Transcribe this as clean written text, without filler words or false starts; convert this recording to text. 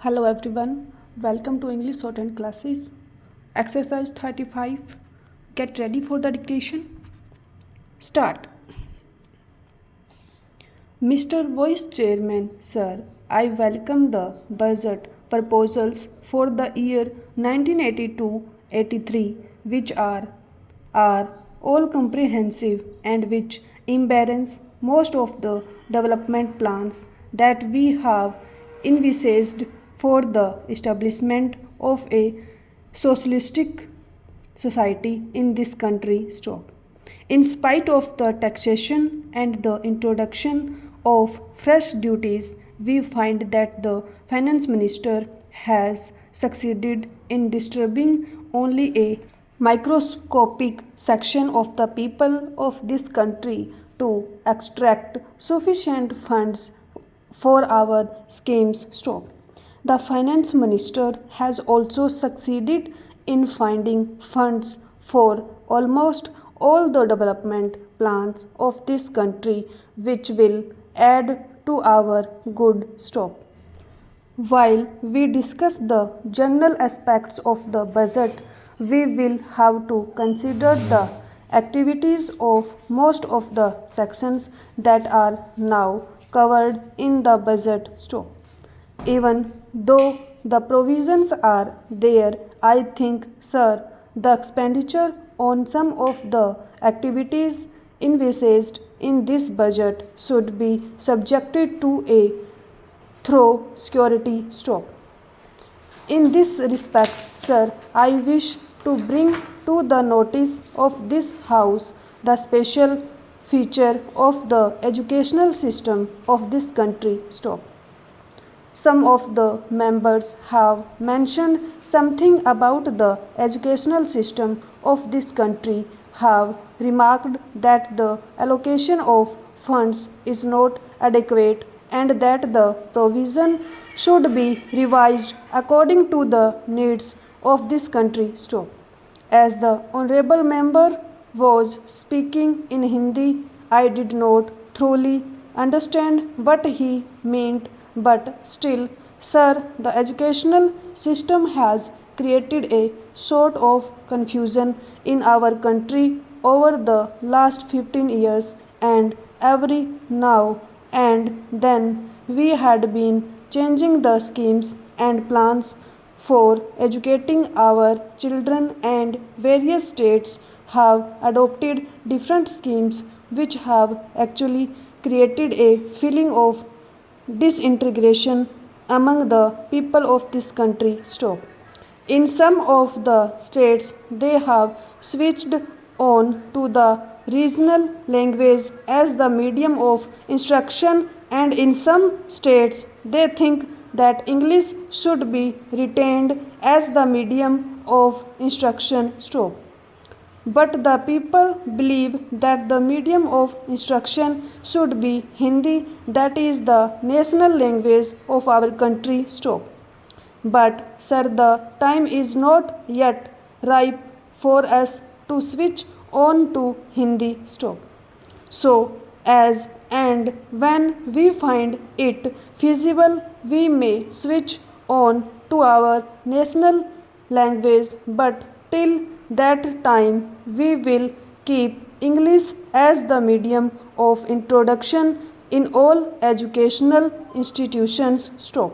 Hello everyone, welcome to English shorthand classes. Exercise 35. Get ready for the dictation. Start. Mr. Vice Chairman, sir, I welcome the budget proposals for the year 1982-83 which are all comprehensive and which embrace most of the development plans that we have envisaged for the establishment of a socialistic society in this country. Stop. In spite of the taxation and the introduction of fresh duties, we find that the finance minister has succeeded in disturbing only a microscopic section of the people of this country to extract sufficient funds for our schemes. Stop. The finance minister has also succeeded in finding funds for almost all the development plans of this country which will add to our good. Stop. While we discuss the general aspects of the budget, we will have to consider the activities of most of the sections that are now covered in the budget. Stop. Even though the provisions are there, I think, sir, the expenditure on some of the activities envisaged in this budget should be subjected to a thorough security. Stop. In this respect, sir, I wish to bring to the notice of this House the special feature of the educational system of this country. Stop. Some of the members have mentioned something about the educational system of this country, have remarked that the allocation of funds is not adequate and that the provision should be revised according to the needs of this country. Stop. As the honorable member was speaking in Hindi, I did not thoroughly understand what he meant, but still, sir, the educational system has created a sort of confusion in our country over the last 15 years, and every now and then we had been changing the schemes and plans for educating our children, and various states have adopted different schemes which have actually created a feeling of disintegration among the people of this country. Stop. In some of the states, they have switched on to the regional language as the medium of instruction, and in some states, they think that English should be retained as the medium of instruction. Stop. But the people believe that the medium of instruction should be Hindi, that is the national language of our country. Stop. But, sir, the time is not yet ripe for us to switch on to Hindi. Stop. So, as and when we find it feasible, we may switch on to our national language, but till that time we will keep English as the medium of introduction in all educational institutions. Stop.